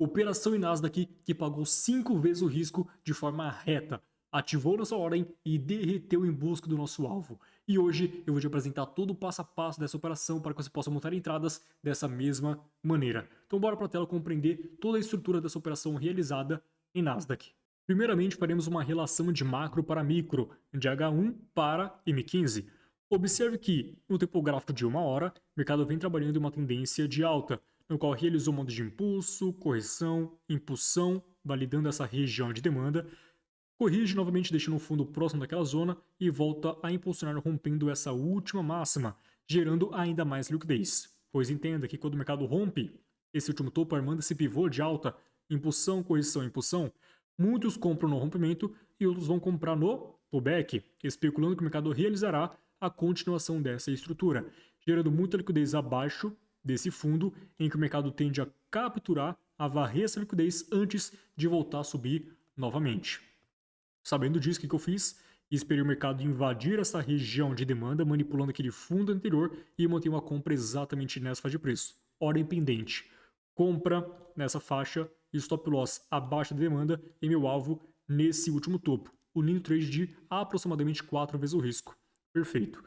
Operação em Nasdaq que pagou 5 vezes o risco de forma reta, ativou nossa ordem e derreteu em busca do nosso alvo. E hoje eu vou te apresentar todo o passo a passo dessa operação para que você possa montar entradas dessa mesma maneira. Então bora para a tela compreender toda a estrutura dessa operação realizada em Nasdaq. Primeiramente faremos uma relação de macro para micro, de H1 para M15. Observe que, no tempo gráfico de 1 hora, o mercado vem trabalhando em uma tendência de alta, no qual realizou modo de impulso, correção, impulsão, validando essa região de demanda, corrige novamente deixando o fundo próximo daquela zona e volta a impulsionar rompendo essa última máxima, gerando ainda mais liquidez. Pois entenda que quando o mercado rompe esse último topo, armando esse pivô de alta, impulsão, correção, impulsão, muitos compram no rompimento e outros vão comprar no pullback, especulando que o mercado realizará a continuação dessa estrutura, gerando muita liquidez abaixo desse fundo, em que o mercado tende a capturar, a varrer essa liquidez antes de voltar a subir novamente. Sabendo disso, o que eu fiz? Esperei o mercado invadir essa região de demanda, manipulando aquele fundo anterior e manter uma compra exatamente nessa faixa de preço. Ordem pendente. Compra nessa faixa e stop loss abaixo da demanda e meu alvo nesse último topo, unindo trade de aproximadamente 4 vezes o risco. Perfeito.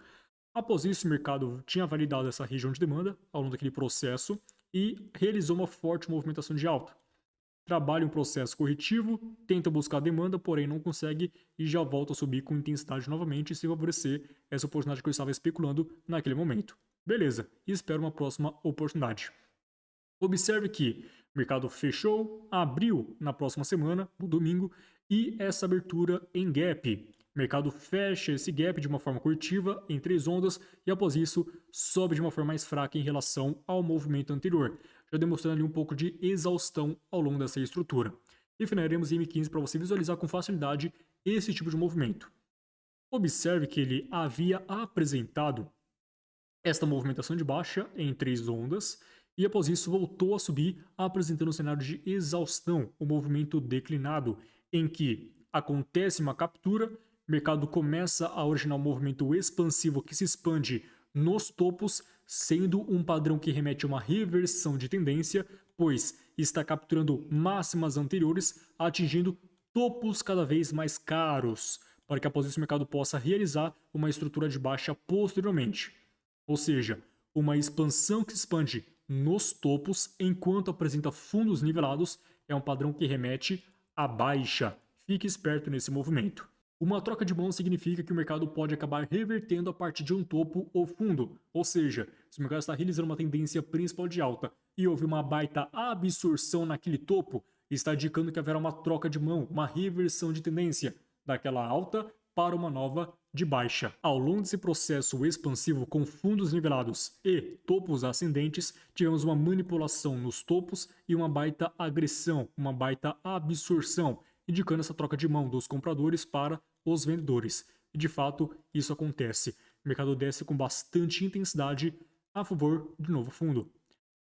Após isso, o mercado tinha validado essa região de demanda ao longo daquele processo e realizou uma forte movimentação de alta. Trabalha um processo corretivo, tenta buscar a demanda, porém não consegue e já volta a subir com intensidade novamente sem favorecer essa oportunidade que eu estava especulando naquele momento. Beleza, e espero uma próxima oportunidade. Observe que o mercado fechou, abriu na próxima semana, no domingo, e essa abertura em gap. O mercado fecha esse gap de uma forma corretiva em 3 ondas e após isso sobe de uma forma mais fraca em relação ao movimento anterior, já demonstrando ali um pouco de exaustão ao longo dessa estrutura. E finalizaremos em M15 para você visualizar com facilidade esse tipo de movimento. Observe que ele havia apresentado esta movimentação de baixa em 3 ondas e após isso voltou a subir, apresentando um cenário de exaustão, um movimento declinado, em que acontece uma captura, o mercado começa a originar um movimento expansivo que se expande nos topos, sendo um padrão que remete a uma reversão de tendência, pois está capturando máximas anteriores, atingindo topos cada vez mais caros, para que após isso o mercado possa realizar uma estrutura de baixa posteriormente. Ou seja, uma expansão que se expande nos topos enquanto apresenta fundos nivelados é um padrão que remete à baixa. Fique esperto nesse movimento. Uma troca de mãos significa que o mercado pode acabar revertendo a partir de um topo ou fundo, ou seja, se o mercado está realizando uma tendência principal de alta e houve uma baita absorção naquele topo, está indicando que haverá uma troca de mão, uma reversão de tendência daquela alta para uma nova de baixa. Ao longo desse processo expansivo com fundos nivelados e topos ascendentes, tivemos uma manipulação nos topos e uma baita agressão, uma baita absorção, indicando essa troca de mão dos compradores para os vendedores. E de fato, isso acontece. O mercado desce com bastante intensidade a favor do novo fundo.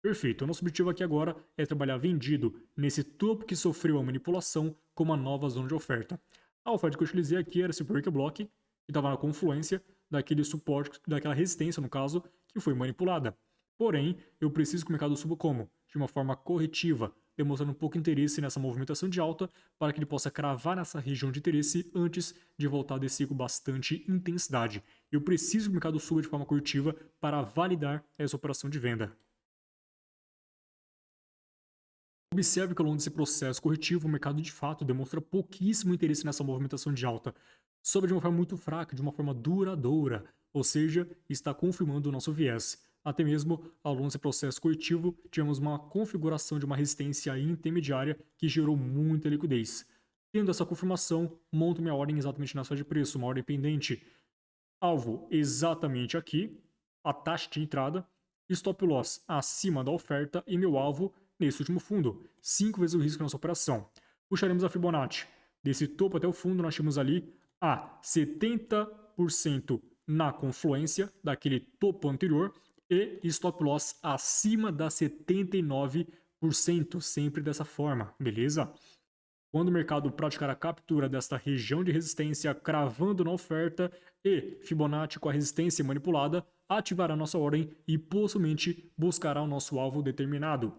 Perfeito, o nosso objetivo aqui agora é trabalhar vendido nesse topo que sofreu a manipulação com uma nova zona de oferta. A oferta que eu utilizei aqui era esse break block, que estava na confluência daquele suporte, daquela resistência, no caso, que foi manipulada. Porém, eu preciso que o mercado suba como? De uma forma corretiva, demonstrando um pouco de interesse nessa movimentação de alta, para que ele possa cravar nessa região de interesse antes de voltar a descer com bastante intensidade. Eu preciso que o mercado suba de forma corretiva para validar essa operação de venda. Observe que ao longo desse processo corretivo, o mercado de fato demonstra pouquíssimo interesse nessa movimentação de alta. Sobe de uma forma muito fraca, de uma forma duradoura, ou seja, está confirmando o nosso viés. Até mesmo ao longo desse processo corretivo, tivemos uma configuração de uma resistência intermediária que gerou muita liquidez. Tendo essa confirmação, monto minha ordem exatamente nessa faixa de preço, uma ordem pendente. Alvo exatamente aqui, a taxa de entrada, stop loss acima da oferta e meu alvo nesse último fundo, 5 vezes o risco nessa operação. Puxaremos a Fibonacci. Desse topo até o fundo, nós temos ali a 70% na confluência daquele topo anterior e stop loss acima da 79%, sempre dessa forma, beleza? Quando o mercado praticar a captura desta região de resistência cravando na oferta e Fibonacci com a resistência manipulada, ativará nossa ordem e possivelmente buscará o nosso alvo determinado.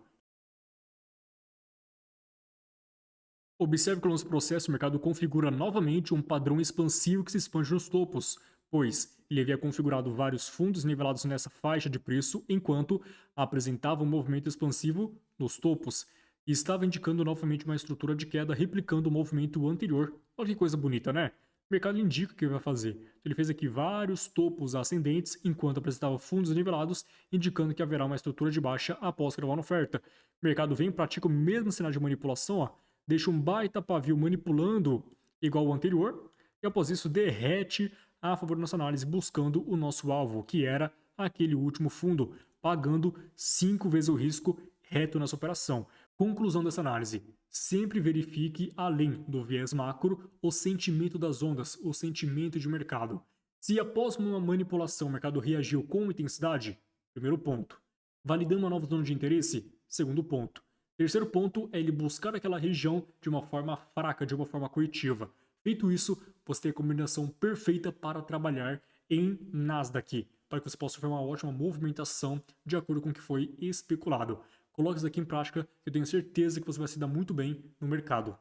Observe que no nosso processo o mercado configura novamente um padrão expansivo que se expande nos topos, pois ele havia configurado vários fundos nivelados nessa faixa de preço, enquanto apresentava um movimento expansivo nos topos, e estava indicando novamente uma estrutura de queda replicando o movimento anterior. Olha que coisa bonita, né? O mercado indica o que vai fazer. Ele fez aqui vários topos ascendentes, enquanto apresentava fundos nivelados, indicando que haverá uma estrutura de baixa após cravar uma oferta. O mercado vem e pratica o mesmo sinal de manipulação, ó, deixa um baita pavio manipulando igual ao anterior, e após isso derrete a favor da nossa análise, buscando o nosso alvo, que era aquele último fundo, pagando 5 vezes o risco reto nessa operação. Conclusão dessa análise: sempre verifique, além do viés macro, o sentimento das ondas, o sentimento de mercado. Se após uma manipulação o mercado reagiu com intensidade, primeiro ponto. Validando uma nova zona de interesse, segundo ponto. Terceiro ponto é ele buscar aquela região de uma forma fraca, de uma forma corretiva. Feito isso, você tem a combinação perfeita para trabalhar em Nasdaq, para que você possa fazer uma ótima movimentação de acordo com o que foi especulado. Coloque isso aqui em prática, que eu tenho certeza que você vai se dar muito bem no mercado.